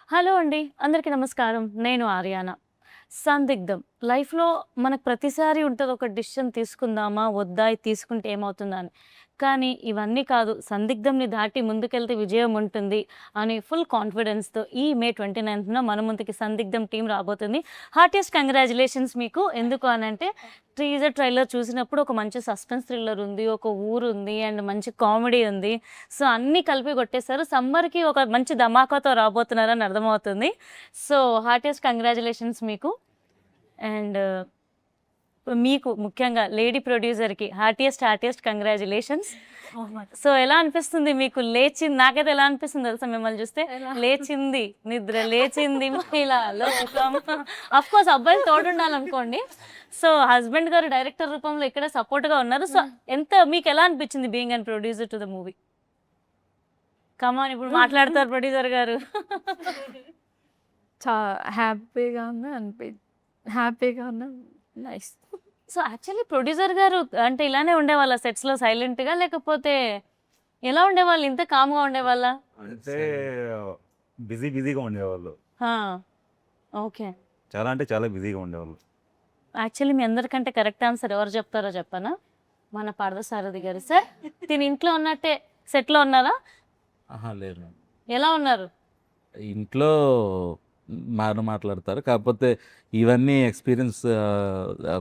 Hello అండి. అందరికీ నమస్కారం. నేను ఆర్యానా. సందిగ్ధం. లైఫ్‌లో మనకు ప్రతిసారి ఉంటది ఒక డిసిషన్ తీసుకుందామా? వద్దా? ఇది తీసుకుంటే ఏమవుతుందా అని. కానీ ఇవన్నీ కాదు. సందిగ్ధంని దాటి ముందుకెళ్తే విజయం ఉంటుంది అని ఫుల్ కాన్ఫిడెన్స్‌తో ఈ మే 29న మన ముందుకి సందిగ్ధం టీమ్ రాబోతుంది. హార్టియస్ట్ కంగ్రాచ్యులేషన్స్ మీకు. ఎందుకు అనంటే టీజర్, ట్రైలర్ చూసినప్పుడు ఒక మంచి సస్పెన్స్ థ్రిల్లర్ ఉంది. ఒక ఊరుంది అండ్ మంచి కామెడీ ఉంది. సో, అన్నీ కలిపి కొట్టేసారు. సమ్మర్‌కి ఒక మంచి ధమాకాతో రాబోతున్నారని అర్థమవుతుంది. సో, హార్టియస్ట్ కంగ్రాచ్యులేషన్స్ మీకు. అండ్ మీకు ముఖ్యంగా లేడీ ప్రొడ్యూసర్‌కి హార్టియస్ట్ కంగ్రాచ్యులేషన్స్. సో, ఎలా అనిపిస్తుంది మీకు? నాకైతే ఎలా అనిపిస్తుంది తెలుసా మిమ్మల్ని చూస్తే? లేచింది నిద్ర లేచింది మహిళా లోకం. ఆఫ్‌కోర్స్ అబ్బాయిలు తోడుండాలనుకోండి. సో, హస్బెండ్ గారు డైరెక్టర్ రూపంలో ఇక్కడ సపోర్ట్‌గా ఉన్నారు. సో, మీకెలా అనిపించింది being and producer to the movie? Come on ఇప్పుడు మాట్లాడతారు ప్రొడ్యూసర్ గారు. చా హ్యాపీగా ఉన్న నైస్. సో, యాక్చువల్లీ ప్రొడ్యూసర్ గారు అంటే ఇలానే ఉండేవాళ్ళా సెట్స్‌లో సైలెంట్‌గా? లేకపోతే ఎలా ఉండేవాళ్ళు? ఇంత కామ్‌గా ఉండేవాళ్ళా? అంటే బిజీగా ఉండేవాళ్ళు. ఆ! ఓకే. చాలా అంటే చాలా బిజీగా ఉండేవాళ్ళు. యాక్చువల్లీ మీ అందరికంటే కరెక్ట్ ఆన్సర్ ఎవరు చెప్తారో చెప్పనా? మన పార్థసారథి గారు. సార్ తిను ఇంట్లో ఉన్నట్టే సెట్‌లో ఉన్నారా? లేరు. ఎలా ఉన్నారు? ఇంట్లో మాట్లాడతారు. కాకపోతే ఇవన్నీ ఎక్స్‌పీరియన్స్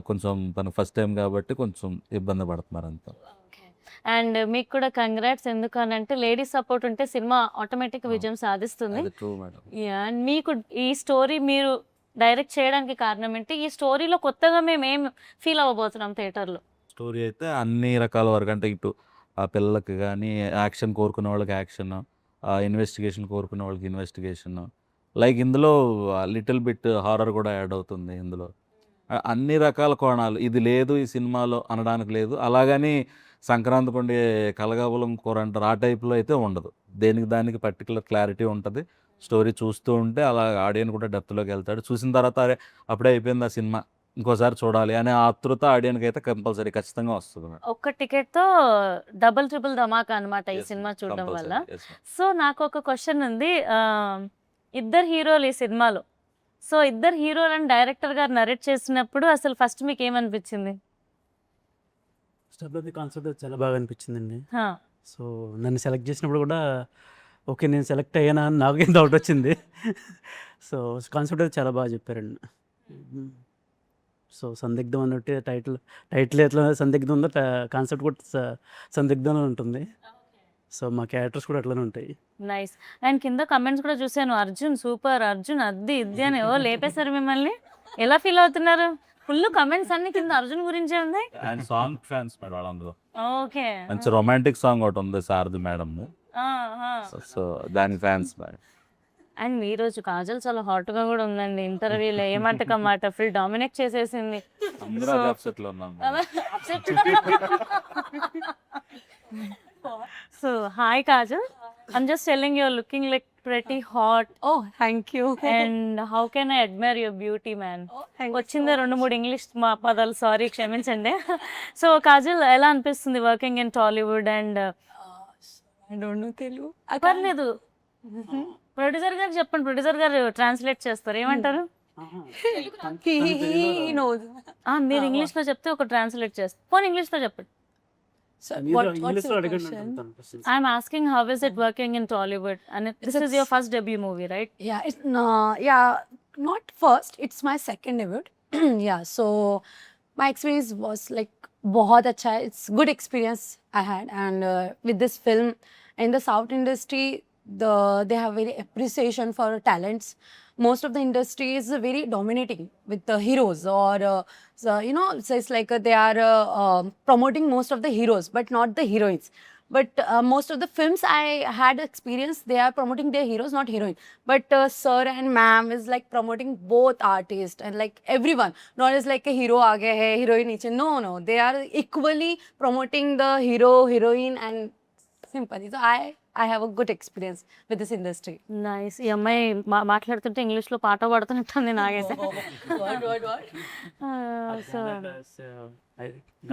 కొంచెం తను ఫస్ట్ టైమ్ కాబట్టి కొంచెం ఇబ్బంది పడుతున్నారు అంతా. ఓకే. అండ్ మీకు కూడా కంగ్రాట్స్. ఎందుకనంటే లేడీస్ సపోర్ట్ ఉంటే సినిమా ఆటోమేటిక్‌గా విజయం సాధిస్తుంది. అది ట్రూ మేడం. యాహ్! అండ్ మీకు ఈ స్టోరీ మీరు డైరెక్ట్ చేయడానికి కారణం ఏంటి? ఈ స్టోరీలో కొత్తగా మేమేం ఫీల్ అవ్వబోతున్నాం థియేటర్‌లో? స్టోరీ అయితే అన్ని రకాల వరకు అంటే ఇటు ఆ పిల్లలకి గానీ, యాక్షన్ కోరుకునే వాళ్ళకి యాక్షన్, ఇన్వెస్టిగేషన్ కోరుకునే వాళ్ళకి ఇన్వెస్టిగేషన్. లైక్ ఇందులో లిటిల్ బిట్ హారర్ కూడా యాడ్ అవుతుంది ఇందులో. అన్ని రకాల కోణాలు ఇది లేదు ఈ సినిమాలో అనడానికి లేదు. అలాగని సంక్రాంతికి వండే కలగబులం కూర అంటారు ఆ టైప్‌లో అయితే ఉండదు. దేనికి దానికి పర్టిక్యులర్ క్లారిటీ ఉంటది. స్టోరీ చూస్తూ ఉంటే అలా ఆడియన్స్ కూడా డెప్త్‌లోకి వెళ్తాడు. చూసిన తర్వాత అరే! అప్పుడే అయిపోయింది ఆ సినిమా. ఇంకోసారి చూడాలి అనే ఆతృత ఆడియన్‌కి అయితే కంపల్సరీ ఖచ్చితంగా వస్తది మేడం. ఒక్క టికెట్‌తో డబుల్, ట్రిపుల్ ధమాకా అనమాట ఈ యెస్ సినిమా మేడం. చూడడం వల్ల. కంపల్సరీ. Yes madam. సో, నాకొక క్వెషన్ ఉంది. ఇద్దరు హీరోలు ఈ సినిమాలో. సో, ఇద్దరు హీరోలని డైరెక్టర్ గారు నరేట్ చేసినప్పుడు అసలు ఫస్ట్ మీకేమనిపించింది? ఫస్ట్ ఆఫ్ ది కాన్సెప్ట్ చాలా బాగా అనిపించిందండి. ఆ! సో, నన్ను సెలెక్ట్ చేసినప్పుడు కూడా ఓకే. నేను సెలెక్ట్ అయ్యానా అని నాకే డౌట్ వచ్చింది. సో, కాన్సెప్ట్ అయితే చాలా బాగా చెప్పారండి. సో, సందిగ్ధం అన్నట్టు టైటిల్ ఎట్లా సందిగ్ధం ఉందో కాన్సెప్ట్ కూడా సందిగ్ధంలో ఉంటుంది. సో, మా క్యారెక్టర్స్ కూడా అట్లనే ఉంటాయి. నైస్. అండ్ కింద కామెంట్స్ కూడా చూసాను. అర్జున్ సూపర్, అర్జున్ అది ఇది అని లేపేశారు మిమ్మల్ని. ఎలా ఫీల్ అవుతున్నారు? ఫుల్ కామెంట్స్ అన్ని కింద అర్జున్ గురించే ఉన్నాయి. అండ్ సాంగ్ ఫ్యాన్స్ మేడం వాళ్ళందరూ. ఓకే. మంచి రొమాంటిక్ సాంగ్ ఒకటి ఉంది సారథి మేడంది. ఆ! ఆ! సో దానికి ఫ్యాన్స్ మేడం. అండ్ ఈరోజు కాజల్ చాలా హాట్‌గా కూడా ఉందండి. ఇంటర్వ్యూలో ఏ మాటకి ఆ మాట ఫుల్ డామినేట్ చేసేసింది. అందరూ అదే అప్సెట్‌లో ఉన్నాం madam. So, hi Kajal. I'm just telling you're looking like pretty hot Oh, thank you. and how can I admire your beauty man? Thank you వచ్చిందే so 2, 3 ఇంగ్లీష్ పదాలు సారీ క్షమించండి. సో, కాజల్ ఎలా అనిపిస్తుంది working in Tollywood and I don't know Telugu. పర్లేదు. Producer గారికి చెప్పండి. Producer గారు translate చేస్తారు. ఏమంటారు? He knows. మీరు ఇంగ్లీష్‌లో చెప్తే ఒక ట్రాన్స్‌లేట్ చేస్తారు. పోనీ ఇంగ్లీష్‌లో చెప్పండి. So, మీరు what's ఇంగ్లీష్లో your అడగండి question? అంటాను questions. I'm asking how is it working in Tollywood? And this is your first debut movie, right? Yeah, it's not first. It's my second debut. Yeah, so my experience was like बहुत अच्छा है. It's good experience I had, and with this film in the South industry, they have very appreciation for talents. Most of the industry is very dominating with the heroes, or so, so it's like they are promoting most of the heroes, but not the heroines. But most of the films I had experience, they are promoting their heroes, not heroine. But sir and ma'am is like promoting both artists and like everyone. Not as like a hero aage hai, heroine niche. No, they are equally promoting the hero, heroine, and Simple. So I have a good experience with this industry. Nice. ఈ అమ్మాయి మాట్లాడుతుంటే ఇంగ్లీష్లో పాట పాడుతున్నట్టుంది నాకైతే. So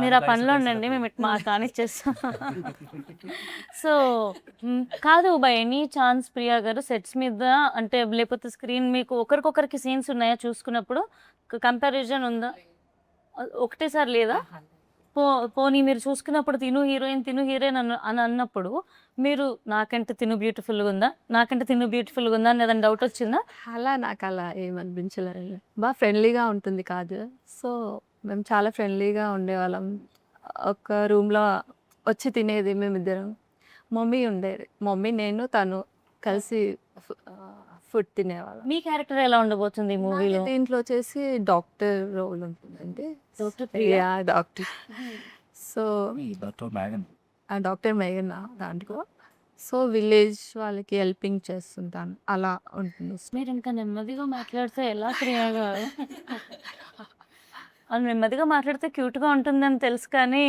మీరు ఆ పనిలో ఉండండి, మేము ఇటు కానిచ్చేస్తాం. సో కాదు, బై ఎనీ ఛాన్స్ ప్రియా గారు సెట్స్ మీద అంటే లేకపోతే స్క్రీన్ మీకు ఒకరికొకరికి సీన్స్ ఉన్నాయా చూసుకున్నప్పుడు? కంపారిజన్ ఉందా? ఒకటేసారి లేదా? పోనీ మీరు చూసుకున్నప్పుడు తిను హీరోయిన్ అని అన్నప్పుడు మీరు నాకంటే తిను బ్యూటిఫుల్గా ఉందా, నాకంటే తిను బ్యూటిఫుల్గా ఉందా అని ఏదైనా డౌట్ వచ్చిందా? అలా నాకు అలా ఏమనిపించలేదు. బాగా ఫ్రెండ్లీగా ఉంటుంది కాదు. సో మేము చాలా ఫ్రెండ్లీగా ఉండేవాళ్ళం. ఒక రూమ్లో వచ్చి తినేది మేమిద్దరం. మమ్మీ ఉండేది, మమ్మీ నేను తను కలిసి ఫుడ్ తినేవాళ్ళం. మీ క్యారెక్టర్ ఎలా ఉండబోతుంది ఈ మూవీలో? దీంట్లో వచ్చేసి డాక్టర్ రోల్ ఉంటుందండి. Yeah doctor. సో ఆ డాక్టర్ మేఘన దాంట్లో. సో విలేజ్ వాళ్ళకి హెల్పింగ్ చేస్తుంటాను, అలా ఉంటుంది. మీరు ఇంకా నెమ్మదిగా మాట్లాడితే ఎలా ప్రియా గారు? అది నెమ్మదిగా మాట్లాడితే క్యూట్గా ఉంటుందని తెలుసు, కానీ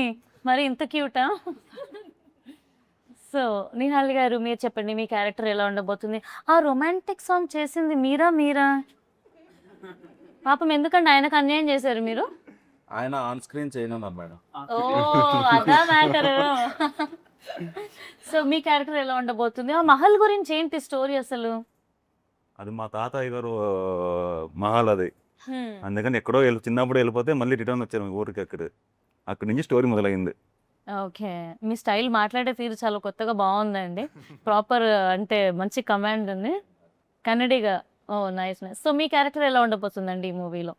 మరి ఇంత క్యూటా? సో నిహాల్ గారు మీరు చెప్పండి, మీ క్యారెక్టర్ ఎలా ఉండబోతుంది? ఆ రొమాంటిక్ సాంగ్ చేసింది మీరా? పాపం ఎందుకంటే ఆయనకు అన్యాయం చేశారు మీరు? ఆయన ఆన్ స్క్రీన్ చేయనున్నారు మేడం. ఓ అదా మ్యాటర్. సో మీ క్యారెక్టర్ ఎలా ఉండబోతుంది? ఆ మహల్ గురించి ఏంటి స్టోరీ అసలు? అది మా తాతయ్య గారు మహల్ అది. అందుకని ఎక్కడో చిన్నప్పుడు వెళ్ళిపోతే మళ్ళీ రిటర్న్ వచ్చారు ఊరికి. అక్కడి నుంచి స్టోరీ మొదలైంది. ఓకే, మీ స్టైల్ మాట్లాడే తీరు చాలా కొత్తగా బాగుందండి. ప్రాపర్ అంటే మంచి కమాండ్ ఉంది, కన్నడిగా. ఓ నైస్. సో మీ క్యారెక్టర్ ఎలా ఉండబోతుందండి ఈ మూవీలో?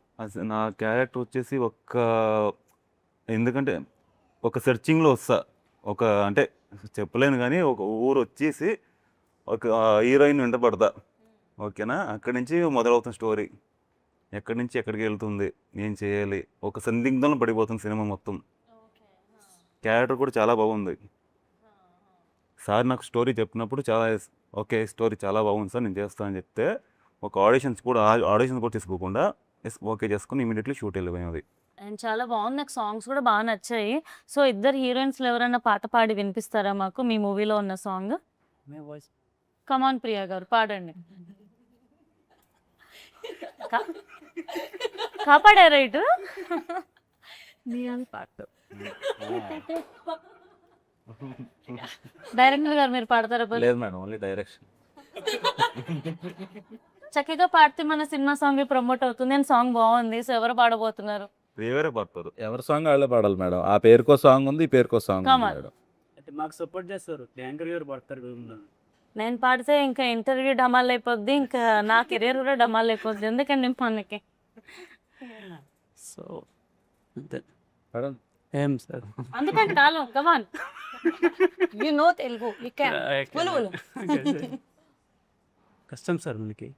నా క్యారెక్టర్ వచ్చేసి ఎందుకంటే ఒక సెర్చింగ్లో వస్తా, అంటే చెప్పలేను కానీ ఒక ఊరు వచ్చేసి ఒక హీరోయిన్ వెంట పడతా. ఓకేనా, అక్కడి నుంచి మొదలవుతుంది స్టోరీ. ఎక్కడి నుంచి ఎక్కడికి వెళ్తుంది, ఏం చేయాలి, ఒక సందిగ్ధంలో పడిపోతుంది సినిమా మొత్తం. క్యారెక్టర్ కూడా చాలా బాగుంది. సార్ నాకు స్టోరీ చెప్పినప్పుడు చాలా ఓకే స్టోరీ చాలా బాగుంది సార్, నేను చేస్తానని చెప్తే ఒక ఆడిషన్స్ కూడా తీసుకోకుండా ఓకే చేసుకుని ఇమీడియట్లీ షూట్ వెళ్ళిపోయింది. అండ్ చాలా బాగుంది, నాకు సాంగ్స్ కూడా బాగా నచ్చాయి. సో ఇద్దరు హీరోయిన్స్లో ఎవరైనా పాట పాడి వినిపిస్తారా మాకు మీ మూవీలో ఉన్న సాంగ్? కమాన్ ప్రియా గారు పాడండి. కాపాడారా ఇటు? డైరెక్టర్ గారు మీరు పాడతారా? లేదు మేడం, ఓన్లీ డైరెక్షన్. చక్కగా పాడితే మన సినిమా సాంగ్ ప్రమోట్ అవుతుంది. అండ్ సాంగ్ బాగుంది. సో ఎవరు పాడబోతున్నారు? వేరే పడతారు, ఎవరి సాంగ్ వాళ్ళే పాడాలి మేడం. ఆ పేరుకో సాంగ్ ఉంది, ఈ పేరుకో సాంగ్ ఉంది Come on. మేడం. అంటే మాకు సపోర్ట్ చేస్తారు, యాంకర్ గారు పడతారు. నేను పాడితే ఇంకా ఇంటర్వ్యూ డమాల్ అయిపోద్ది, ఇంకా నా కెరీర్ కూడా డమాల్ అయిపోద్ది. ఎందుకండి మనకి? సో అంతే మేడం ఏం సార్. అందుకని కాలం కమాన్. You know Telugu, you can. Volu. కష్టం సార్ మనకి,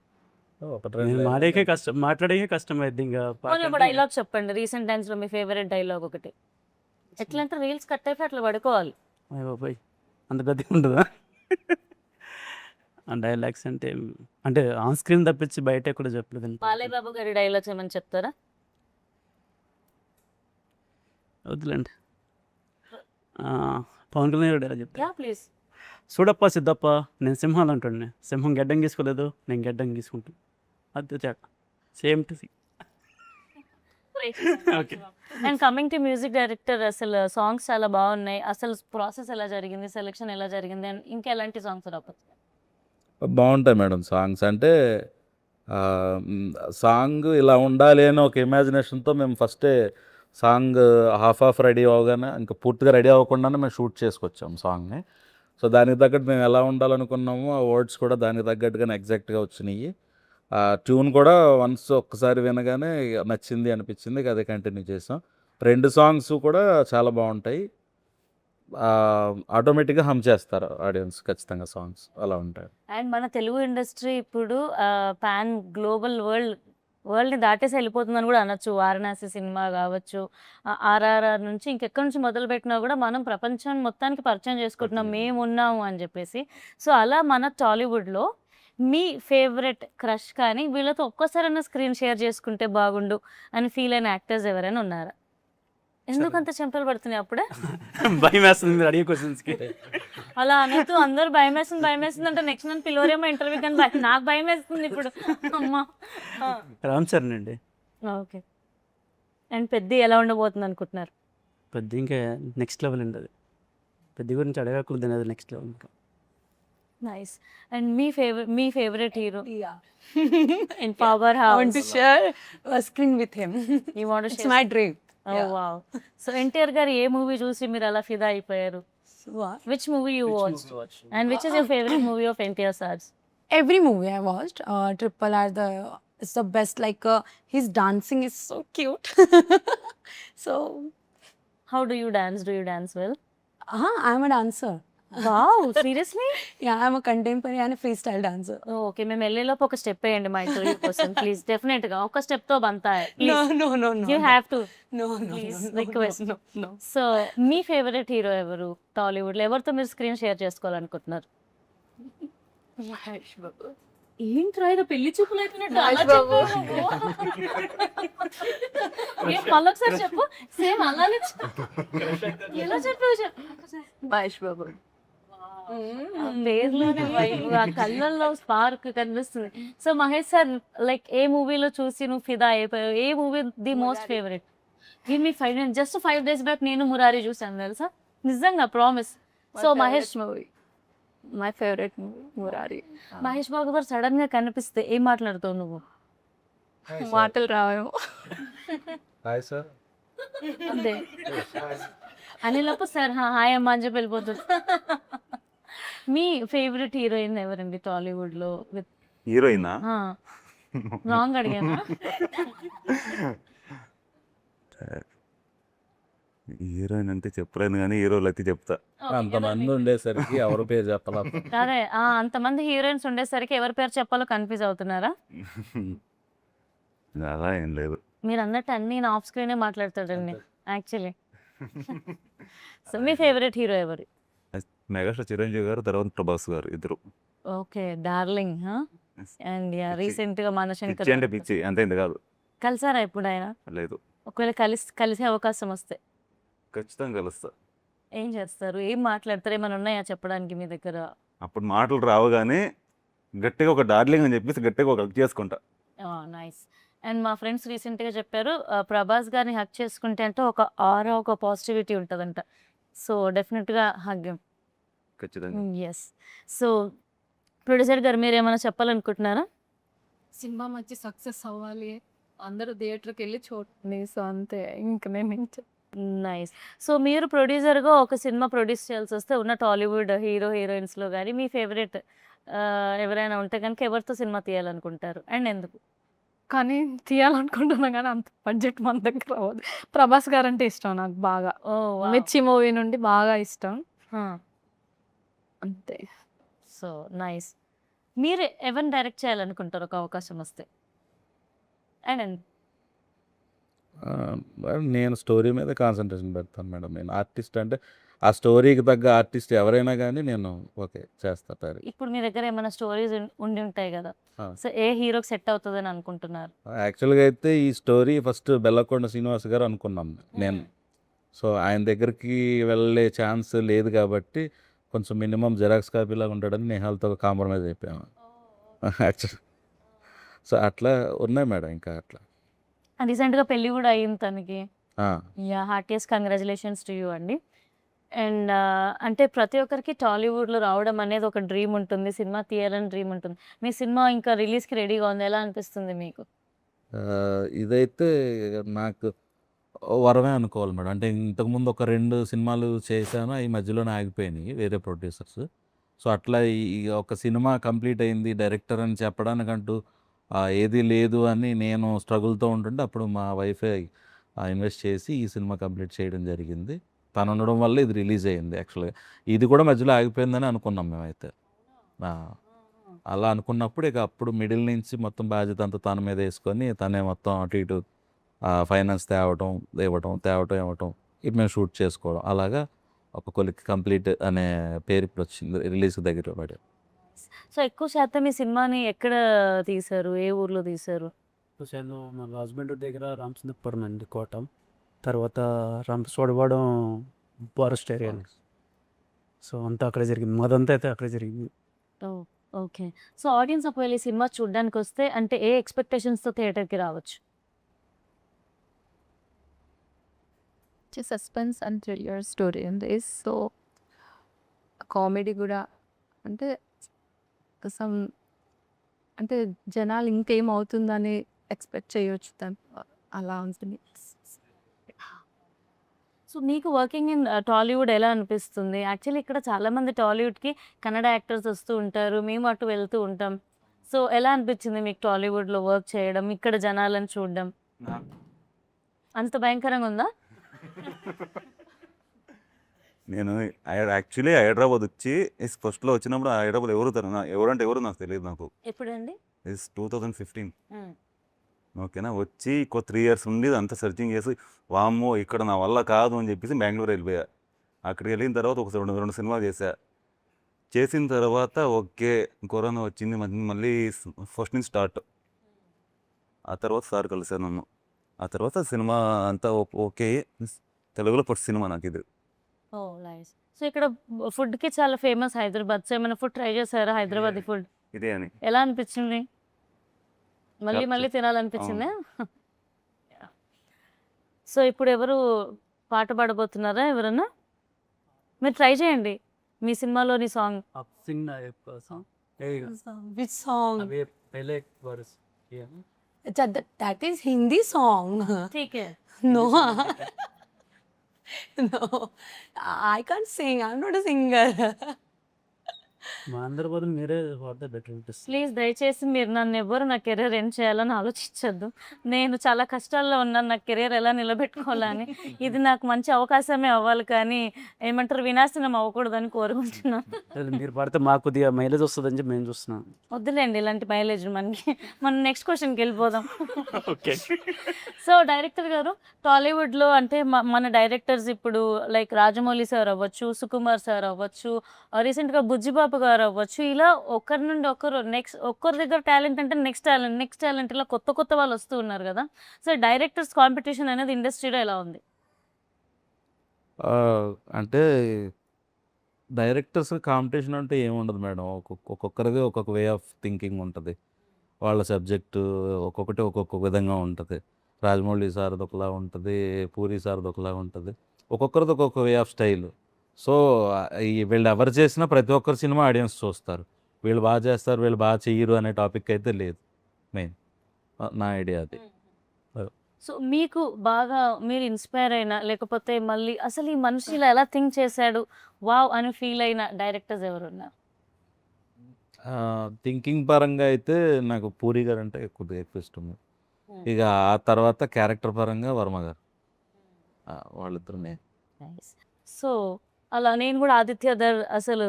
ఒకటి నేను రెండు మాట్లాడే కష్టం అయింది. ఇంకా డైలాగ్ చెప్పండి, రీసెంట్ టైమ్స్ లో మీ ఫేవరెట్ డైలాగ్ ఒకటి. ఎట్లా అంటే రీల్స్ కట్ అయిపోయి అట్లా పడుకోవాలి. బాబాయ్ అంత గది ఉంటుందా? డైలాగ్స్ అంటే ఆన్ స్క్రీన్ తప్పించి బయట కూడా చెప్పలేదు. బాలయ్య బాబు గారి డైలాగ్స్ ఏమని చెప్తారా? వద్దులేండి. పవన్ కళ్యాణ్ గారు డైలాగ్ చెప్తా. Yeah please. చూడప్ప సిద్ధప్ప, నేను సింహాలు అంటుండే, సింహం గడ్డం గీసుకోలేదు, నేను గడ్డం గీసుకుంటాను. అది same to okay. And coming to music director, అసలు సాంగ్స్ చాలా బాగున్నాయి. అసలు ప్రాసెస్ ఎలా జరిగింది, సెలెక్షన్ ఎలా జరిగింది, అండ్ ఇంకా ఎలాంటి సాంగ్స్ రావచ్చు? బాగుంటాయి మేడం సాంగ్స్. అంటే సాంగ్ ఇలా ఉండాలి అని ఒక ఇమాజినేషన్తో మేము ఫస్టే సాంగ్ హాఫ్ రెడీ అవగానే ఇంకా పూర్తిగా రెడీ అవ్వకుండానే మేము షూట్ చేసుకొచ్చాము సాంగ్ని. సో దానికి తగ్గట్టు మేము ఎలా ఉండాలనుకున్నామో ఆ వర్డ్స్ కూడా దానికి తగ్గట్టుగానే ఎగ్జాక్ట్గా వచ్చినాయి. ట్యూన్ కూడా ఒక్కసారి వినగానే నచ్చింది అనిపించింది, అదే కంటిన్యూ చేసాం. 2 సాంగ్స్ కూడా చాలా బాగుంటాయి. ఆటోమేటిక్గా హమ్ చేస్తారు ఆడియన్స్ ఖచ్చితంగా సాంగ్స్ అలా ఉంటాయి. అండ్ మన తెలుగు ఇండస్ట్రీ ఇప్పుడు పాన్ గ్లోబల్ వరల్డ్ని దాటేసి వెళ్ళిపోతుందని కూడా అనొచ్చు. వారణాసి సినిమా కావచ్చు, ఆర్ఆర్ఆర్ నుంచి ఇంకెక్కడి నుంచి మొదలుపెట్టినా కూడా మనం ప్రపంచం మొత్తానికి పరిచయం చేసుకుంటున్నాం మేము ఉన్నాము అని చెప్పేసి. సో అలా మన టాలీవుడ్లో మీ ఫేవరెట్ క్రష్ కానీ వీళ్ళతో ఒక్కసారైనా స్క్రీన్ షేర్ చేసుకుంటే బాగుండు అని ఫీల్ అయిన యాక్టర్స్ ఎవరైనా ఉన్నారా? ఎందుకంత చెంపలు పడుతున్నాయి అప్పుడే? భయం వేస్తుంది మీరు అడిగే క్వశ్చన్స్కి. అలా అనొద్దు. అందరూ భయం వేస్తుంది అంటే నెక్స్ట్ నన్ను పిలవరేమో ఇంటర్వ్యూ కానీ నాకు భయం వేస్తుంది ఇప్పుడు. అమ్మా! రామ్ చరణ్ అండి. ఓకే. అండ్ పెద్ద ఎలా ఉండబోతుంది అనుకుంటున్నారు? పెద్ద ఇంకా నెక్స్ట్ లెవెల్ అండి అది. పెద్ద గురించి అడగకూడదు అది నెక్స్ట్ లెవెల్ ఇంకా. నైస్. అండ్ మీ favourite hero Yeah. In power I want to హౌస్? share a screen with him. You want to It's share? my dream. Oh Yeah. Wow. So NTR గారు ఏ మూవీ చూసి మీరు అలా ఫిదా అయిపోయారు? So, what? Which movie you watch? And which is your favourite movie of NTR sirs? Every movie I watched, Triple R, it's the best. Like his dancing is so cute. So, how do you dance? Do you dance well? I'm a dancer. Wow, seriously? Yeah, I'm a contemporary and a freestyle dancer. Okay, మేము వెళ్ళేలోపు ఒక step వేయండి మా interview కోసం please. Definite గా ఒక step తో బంతాయి No, no, no, no. You have to No, no, please no, no, request. no, no. So మీ favourite hero ఎవరు టాలీవుడ్ లో? ఎవరితో మీరు స్క్రీన్ షేర్ చేసుకోవాలనుకుంటున్నారు? Mahesh Babu. ఏంట్రా ఇది పెళ్లి చూపులు అయిపోయినట్టు అలా మహేష్ బాబు. చెప్పావు? మళ్ళీ ఒకసారి చెప్పు. సేమ్ అలానే ఎలా చెప్పావు చెప్పు. మహేష్ బాబు. ఆ పేర్లోనే vibe, ఆ కళ్ళల్లో స్పార్క్ కనిపిస్తుంది. సో మహేష్ సార్ లైక్ ఏ మూవీలో చూసి నువ్వు ఫిదా అయిపోయావు? ఏ movie the most favourite? Give me 5 minutes. Just 5 days back నేను మురారి చూసాను తెలుసా, నిజంగా promise. So Mahesh movie, my favourite movie Murari. Mahesh Babu గారు సడన్ గా కనిపిస్తే ఏం మాట్లాడుతావు నువ్వు? మాటలు రావేమో. Hi sir. అంతే అని లోపు సార్ హాయ్ అమ్మ అని చెప్పి వెళ్ళిపోతుంది. మీ ఫేవరెట్ హీరోయిన్ ఎవరండి టాలీవుడ్ లో? విత్ హీరోయినా? రాంగ్ అడిగానా? హీరోయిన్ అంటే చెప్పలేను కానీ హీరోలు అయితే చెప్తా. అంతమంది ఉండేసరికి ఎవరి పేరు చెప్పాలా? అదే అంతమంది హీరోయిన్స్ ఉండేసరికి ఎవరి పేరు చెప్పాలో కన్ఫ్యూజ్ అవుతున్నారా? అలా ఏం లేదు. మీరు అన్నట్టు అన్ని నా ఆఫ్ స్క్రీనే మాట్లాడతాడండి యాక్చువల్లీ. సో మీ ఫేవరెట్ హీరో ఎవరు? మెగాస్టార్ చిరంజీవి గారు, తర్వాత ప్రభాస్ గారు, ఇద్దరు. Okay, darling. అండ్ రీసెంట్ గా మనశంకర్ పిచ్చి అంటే పిచ్చి, అంతే ఇంత కాదు. కలిసారా ఇప్పుడు ఆయన? లేదు, ఒకవేళ కలిసే అవకాశం వస్తే ఖచ్చితంగా కలుస్తా. ఏం చేస్తారు? ఏం మాట్లాడతారు? ఏమైనా ఉన్నాయా చెప్పడానికి మీ దగ్గర? అప్పుడు మాటలు రావు కానీ గట్టిగా ఒక డార్లింగ్ అని చెప్పేసి గట్టిగా ఒక హగ్ చేసుకుంటా. నైస్. అండ్ మా ఫ్రెండ్స్ రీసెంట్గా చెప్పారు ప్రభాస్ గారిని హగ్ చేసుకుంటే అంటే ఒక ఆరా, ఒక పాజిటివిటీ ఉంటుందంట. సో డెఫినెట్గా హగ్. ఖచ్చితంగా. ఎస్. సో ప్రొడ్యూసర్ గారు మీరు ఏమైనా చెప్పాలనుకుంటున్నారా? సినిమా మంచి సక్సెస్ అవ్వాలి, అందరూ థియేటర్కి వెళ్ళి చూడండి. సో అంతే, ఇంకా మేము నైస్. సో మీరు ప్రొడ్యూసర్గా ఒక సినిమా ప్రొడ్యూస్ చేయాల్సి వస్తే ఉన్న టాలీవుడ్ హీరోయిన్స్లో కానీ మీ ఫేవరెట్ ఎవరైనా ఉంటే కనుక ఎవరితో సినిమా తీయాలనుకుంటారు అండ్ ఎందుకు? కానీ తీయాలనుకుంటున్నాం కానీ అంత బడ్జెట్ మన దగ్గర అవ్వదు. ప్రభాస్ గారు అంటే ఇష్టం నాకు బాగా. ఓ మిర్చి మూవీ నుండి బాగా ఇష్టం అంతే. So nice. మీరు ఎవరిని డైరెక్ట్ చేయాలనుకుంటారు ఒక అవకాశం వస్తే అండ్ నేను స్టోరీ మీద కాన్సన్ట్రేషన్ పెడతాను మేడం. నేను ఆర్టిస్ట్ అంటే ఆ స్టోరీకి తగ్గ ఆర్టిస్ట్ ఎవరైనా కానీ నేను ఓకే చేస్తాను. ఇప్పుడు మీ దగ్గర ఏమైనా స్టోరీస్ ఉండి ఉంటాయి కదా, సో ఏ హీరోకి సెట్ అవుతుందని అనుకుంటున్నారు? యాక్చువల్గా అయితే ఈ స్టోరీ ఫస్ట్ బెల్లకొండ శ్రీనివాస్ గారు అనుకున్నాను నేను. సో ఆయన దగ్గరికి వెళ్ళే ఛాన్స్ లేదు కాబట్టి కొంచెం మినిమం జెరాక్స్ కాపీలాగా ఉంటాడని నేహాల్తో కాంప్రమైజ్ అయిపోయాము యాక్చువల్. సో అట్లా ఉన్నాయి మేడం. ఇంకా అట్లా రీసెంట్గా పెళ్ళి కూడా అయ్యింది తనకి. ఆ, yeah, heartiest congratulations to you అండి. అండ్ అంటే ప్రతి ఒక్కరికి టాలీవుడ్లో రావడం అనేది ఒక డ్రీమ్ ఉంటుంది, సినిమా తీయాలని డ్రీమ్ ఉంటుంది. మీ సినిమా ఇంకా రిలీజ్కి రెడీగా ఉంది, ఎలా అనిపిస్తుంది మీకు? ఆ, ఇదైతే నాకు వరమే అనుకోవాలి మేడం. అంటే ఇంతకుముందు ఒక 2 సినిమాలు చేశాను, ఈ మధ్యలోనే ఆగిపోయినాయి వేరే ప్రొడ్యూసర్స్. సో అట్లా ఈ ఒక సినిమా కంప్లీట్ అయింది డైరెక్టర్ అని చెప్పడానికంటూ ఏది లేదు అని నేను స్ట్రగుల్తో ఉంటుంటే అప్పుడు మా వైఫే ఇన్వెస్ట్ చేసి ఈ సినిమా కంప్లీట్ చేయడం జరిగింది. తను ఉండడం వల్ల ఇది రిలీజ్ అయ్యింది. యాక్చువల్గా ఇది కూడా మధ్యలో ఆగిపోయిందని అనుకున్నాం మేమైతే. అలా అనుకున్నప్పుడు ఇక అప్పుడు మిడిల్ నుంచి మొత్తం బాధ్యత అంతా తన మీద వేసుకొని తనే మొత్తం అటు ఇటు ఫైనాన్స్ తేవటం ఇవ్వటం ఇది మేము షూట్ చేసుకోవడం, అలాగా ఒక కొలిక్ కంప్లీట్ అనే పేరు ఇప్పుడు వచ్చింది, రిలీజ్ దగ్గర పడి. సో ఎక్కువ శాతం ఈ సినిమాని ఎక్కడ తీశారు, ఏ ఊర్లో తీశారు? సో నేను మా హస్బెండ్ దగ్గర రామచంద్రపురం అండి, కోటం. తర్వాత రంపచోడవరం ఫారెస్ట్ ఏరియా. సో అంతా అక్కడే జరిగింది, మాదంతా అయితే అక్కడే జరిగింది. ఓకే. సో ఆడియన్స్ ఒకవేళ ఈ సినిమా చూడ్డానికి వస్తే అంటే ఏ ఎక్స్పెక్టేషన్స్తో థియేటర్కి రావచ్చు? సస్పెన్స్ అండ్ థ్రిల్లర్ స్టోరీ ఉంది. సో కామెడీ కూడా అంటే సమ్ అంటే జనాలు ఇంకేమవుతుందని ఎక్స్పెక్ట్ చేయొచ్చు అలా ఉంటుంది. సో మీకు వర్కింగ్ ఇన్ టాలీవుడ్ ఎలా అనిపిస్తుంది? యాక్చువల్లీ ఇక్కడ చాలామంది టాలీవుడ్కి కన్నడ యాక్టర్స్ వస్తూ ఉంటారు, మేము అటు వెళ్తూ ఉంటాం. సో ఎలా అనిపించింది మీకు టాలీవుడ్లో వర్క్ చేయడం, ఇక్కడ జనాలను చూడడం? అంత భయంకరంగా ఉందా? నేను యాక్చువల్లీ హైదరాబాద్ వచ్చి ఫస్ట్లో వచ్చినప్పుడు హైదరాబాద్ ఎవరంటే ఎవరు నాకు తెలియదు. నాకు ఎప్పుడండి? 2015. ఓకేనా, వచ్చి 3 years ఉండి అంతా సెర్చింగ్ చేసి వామ్మో ఇక్కడ నా వల్ల కాదు అని చెప్పేసి బెంగళూరు వెళ్ళిపోయా. అక్కడికి వెళ్ళిన తర్వాత ఒక రెండు సినిమాలు చేసిన తర్వాత ఓకే కరోనా వచ్చింది, మళ్ళీ ఫస్ట్ నుంచి స్టార్ట్. ఆ తర్వాత సార్ కలిసాను నన్ను. ఆ తర్వాత సినిమా అంతా ఓకే, తెలుగులో ఫస్ట్ సినిమా నాకు ఇది. ఓ నైస్. సో ఇక్కడ ఫుడ్కి చాలా ఫేమస్ హైదరాబాద్. సో ఏమైనా ఫుడ్ ట్రై చేశారా హైదరాబాద్ ఫుడ్? ఇదే అని ఎలా అనిపించింది? మళ్ళీ మళ్ళీ తినాలనిపించిందా? సో ఇప్పుడు ఎవరు పాట పాడబోతున్నారా ఎవరన్నా? మీరు ట్రై చేయండి మీ సినిమాలోని సాంగ్. సింగ్ నా సాంగ్ Which song? అవి పहले वर्स किया ना. That is Hindi song. ठीक है. No. No. I can't sing. I'm not a singer. మా అందరి బదులు మీరే వాడితే బెటర్ అనిపిస్తుంది. ప్లీజ్ దయచేసి మీరు నన్ను ఎవ్వరు నా కెరీర్ ఏం చేయాలని ఆలోచించద్దు. నేను చాలా కష్టాల్లో ఉన్నాను, నా కెరీర్ ఎలా నిలబెట్టుకోవాలని. ఇది నాకు మంచి అవకాశమే అవ్వాలి కానీ ఏమంటారు వినాశనం అవ్వకూడదని కోరుకుంటున్నాను. మీరు పడితే మాకు కొద్దిగా మైలేజ్ వస్తుందని చెప్పి మేము చూస్తున్నాం. వద్దులేండి ఇలాంటి మైలేజ్ మనకి. మనం నెక్స్ట్ క్వశ్చన్కి వెళ్ళిపోదాం. ఓకే. సో డైరెక్టర్ గారు, టాలీవుడ్లో అంటే మన డైరెక్టర్స్ ఇప్పుడు లైక్ రాజమౌళి సార్ అవ్వచ్చు, సుకుమార్ సార్ అవ్వచ్చు, రీసెంట్గా బుజ్జిబాబు గారు అవ్వచ్చు, ఇలా ఒకరి నుండి ఒకరు ఒక్కరి దగ్గర టాలెంట్ అంటే నెక్స్ట్ టాలెంట్ ఇలా కొత్త వాళ్ళు వస్తూ ఉన్నారు కదా. సో డైరెక్టర్స్ కాంపిటీషన్ అనేది ఇండస్ట్రీలో ఎలా ఉంది? అంటే డైరెక్టర్స్ కాంపిటీషన్ అంటే ఏముండదు మేడం. ఒక్కొక్కరిది ఒక్కొక్క వే ఆఫ్ థింకింగ్ ఉంటుంది. వాళ్ళ సబ్జెక్టు ఒక్కొక్కటి ఒక్కొక్క విధంగా ఉంటుంది. రాజమౌళి సార్ది ఒకలా ఉంటుంది, పూరి సార్ది ఒకలా ఉంటుంది, ఒక్కొక్కరిది ఒక్కొక్క వే ఆఫ్ స్టైల్. సో వీళ్ళు ఎవరు చేసినా ప్రతి ఒక్కరి సినిమా ఆడియన్స్ చూస్తారు. వీళ్ళు బాగా చేస్తారు, వీళ్ళు బాగా చెయ్యరు అనే టాపిక్ అయితే లేదు. మెయిన్ నా ఐడియా అది. సో మీకు బాగా మీరు ఇన్స్పైర్ అయినా లేకపోతే మళ్ళీ అసలు ఈ మనిషి ఇలా ఎలా థింక్ చేశాడు వావ్ అని ఫీల్ అయిన డైరెక్టర్స్ ఎవరున్నారు? థింకింగ్ పరంగా అయితే నాకు పూరి గారు అంటే కొద్దిగా ఎక్కువ ఇష్టం. ఇక ఆ తర్వాత క్యారెక్టర్ పరంగా వర్మ గారు, వాళ్ళిద్దరునే. సో అలా నేను కూడా ఆదిత్యధర్ అసలు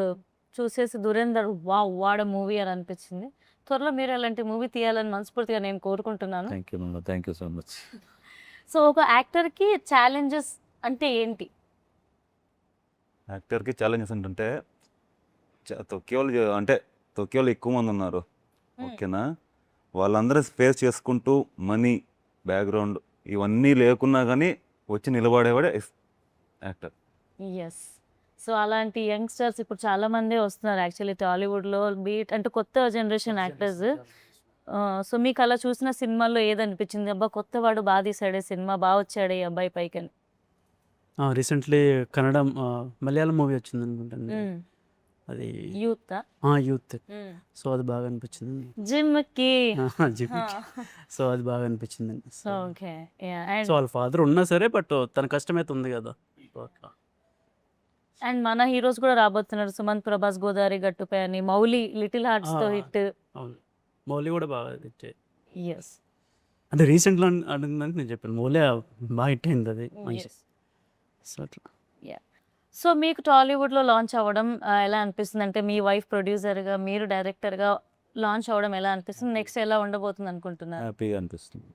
చూసేసి దురేందర్ వావ్ వాడ మూవీ అని అనిపించింది. త్వరలో మీరు అలాంటి మూవీ తీయాలని మనస్ఫూర్తిగా నేను కోరుకుంటున్నాను. Thank you so much. So ఒక యాక్టర్కి ఛాలెంజెస్ అంటే ఏంటి? యాక్టర్కి ఛాలెంజెస్ ఏంటంటే తొక్కే వాళ్ళు ఎక్కువ మంది ఉన్నారు. ఓకేనా, వాళ్ళందరూ ఫేస్ చేసుకుంటూ మనీ బ్యాక్గ్రౌండ్ ఇవన్నీ లేకున్నా కానీ వచ్చి నిలబడేవాడే యాక్టర్. ఎస్. సో అలాంటి యంగ్స్టర్స్ ఇప్పుడు చాలా మంది వస్తున్నారు యాక్చువల్లీ టాలీవుడ్లో బీట్ అంటే కొత్త జనరేషన్ యాక్టర్స్. సో మీకు అలా చూసిన సినిమాల్లో ఏదనిపించింది, అబ్బా కొత్తవాడు బాగా తీసాడే సినిమా, బాగా వచ్చాడు ఈ అబ్బాయి పైకి అని? రీసెంట్లీ కన్నడ మలయాళం మూవీ వచ్చింది అనుకుంటాను, అది యూత్. యూత్. సో అది బాగా అనిపించింది. జిమ్కి. సో అది బాగా అనిపించింది. ఓకే. సో వాళ్ళ ఫాదర్ ఉన్నా సరే బట్ తన కష్టమైతే ఉంది కదా. అండ్ మన హీరోస్ కూడా రాబోతున్నారు, సుమంత్ ప్రభాస్ గోదావరి గట్టుపై అని, మౌలి లిటిల్ హార్ట్స్ తో హిట్. అవును, మౌలి కూడా బాగా హిట్. ఎస్. అంటే రీసెంట్లో అడిగినాక నేను చెప్పాను మౌలి బాగా హిట్ అయింది అది మంచి. సో అట్లా. సో మీకు టాలీవుడ్లో లాంచ్ అవ్వడం ఎలా అనిపిస్తుంది? అంటే మీ వైఫ్ ప్రొడ్యూసర్గా మీరు డైరెక్టర్గా లాంచ్ అవ్వడం ఎలా అనిపిస్తుంది? నెక్స్ట్ ఎలా ఉండబోతుంది అనుకుంటున్నారు? హ్యాపీగా అనిపిస్తుంది.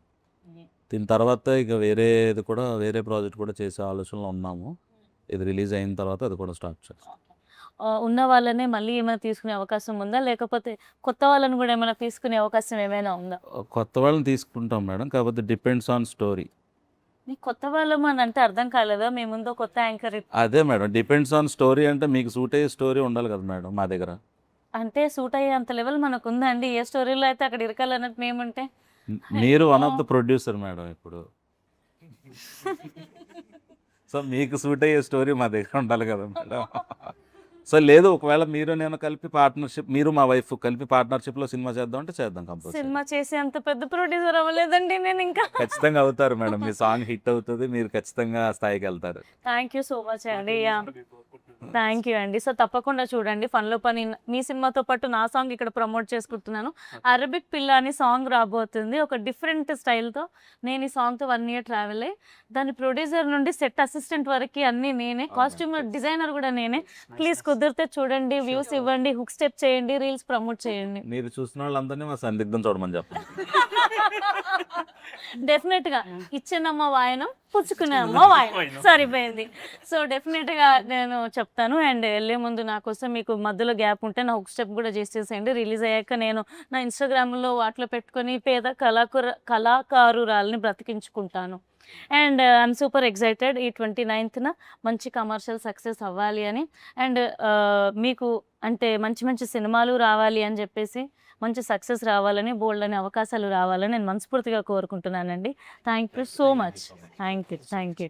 దీని తర్వాత ఇక వేరే ప్రాజెక్ట్ కూడా చేసే ఆలోచనలో ఉన్నాము. ఇది రిలీజ్ అయిన తర్వాత అది కూడా స్టార్ట్ చేస్తాం. ఉన్న వాళ్ళనే మళ్ళీ ఏమైనా తీసుకునే అవకాశం ఉందా, లేకపోతే కొత్త వాళ్ళని కూడా ఏమైనా తీసుకునే అవకాశం ఏమైనా ఉందా? కొత్త వాళ్ళని తీసుకుంటాం మేడం, కాకపోతే డిపెండ్స్ ఆన్ స్టోరీ. నీకు కొత్త వాళ్ళం అని అంటే అర్థం కాలేదా మీ ముందు కొత్త యాంకర్ అదే మేడం, డిపెండ్స్ ఆన్ స్టోరీ. అంటే మీకు సూట్ అయ్యే స్టోరీ ఉండాలి కదా మేడం మా దగ్గర. అంటే సూట్ అయ్యే అంత లెవెల్ మనకు ఉందండి. ఏ స్టోరీలో అయితే అక్కడ ఇరకాలన్నట్టు మేముంటే మీరు one of the producer madam ఇప్పుడు. సో మీకు సూట్ అయ్యే స్టోరీ మా దగ్గర ఉండాలి కదా మేడం. సో లేదు, ఒకవేళ మీరు నేను కలిపి పార్ట్నర్షిప్, మీరు మా వైఫ్ కలిపి పార్ట్నర్షిప్లో సినిమా చేద్దాం అంటే చేద్దాం కంపల్సరీ. సినిమా చేసే అంత పెద్ద ప్రొడ్యూసర్ అవ్వలేదండి నేను ఇంకా. ఖచ్చితంగా అవుతారు మేడం, మీ సాంగ్ హిట్ అవుతుంది, మీరు ఖచ్చితంగా ఆ స్థాయికి వెళ్తారు. థ్యాంక్ యూ సో మచ్ అండి. థ్యాంక్ యూ అండి. సో తప్పకుండా చూడండి ఫన్లో పని. మీ సినిమాతో పాటు నా సాంగ్ ఇక్కడ ప్రమోట్ చేసుకుంటున్నాను. అరబిక్ పిల్ల అని సాంగ్ రాబోతుంది, ఒక డిఫరెంట్ స్టైల్తో. నేను ఈ సాంగ్తో 1 year ట్రావెల్ అయ్యి దాని ప్రొడ్యూసర్ నుండి సెట్ అసిస్టెంట్ వరకు అన్నీ నేనే, కాస్ట్యూమ్ డిజైనర్ కూడా నేనే. ప్లీజ్ కుదిరితే చూడండి, వ్యూస్ ఇవ్వండి, హుక్ స్టెప్ చేయండి, రీల్స్ ప్రమోట్ చేయండి. మీరు చూసిన వాళ్ళందరినీ మా సందిగ్ధం చూడమని చెప్పండి. డెఫినెట్గా ఇచ్చినమ్మ వాయనం పుచ్చుకునే అమ్మ వాయనం సరిపోయింది. సో డెఫినెట్గా నేను చెప్తాను. అండ్ వెళ్ళే ముందు నా కోసం మీకు మధ్యలో గ్యాప్ ఉంటే నా హుక్ స్టెప్ కూడా చేసేసేయండి. రిలీజ్ అయ్యాక నేను నా ఇన్స్టాగ్రామ్లో వాటిలో పెట్టుకొని పేద కళాకారురాలని బ్రతికించుకుంటాను. అండ్ ఐఎమ్ సూపర్ ఎక్సైటెడ్ ఈ 29th మంచి కమర్షియల్ సక్సెస్ అవ్వాలి అని. అండ్ మీకు అంటే మంచి మంచి సినిమాలు రావాలి అని చెప్పేసి, మంచి సక్సెస్ రావాలని, బోల్డ్ అనే అవకాశాలు రావాలని నేను మనస్ఫూర్తిగా కోరుకుంటున్నానండి. Thank you so much. Thank you.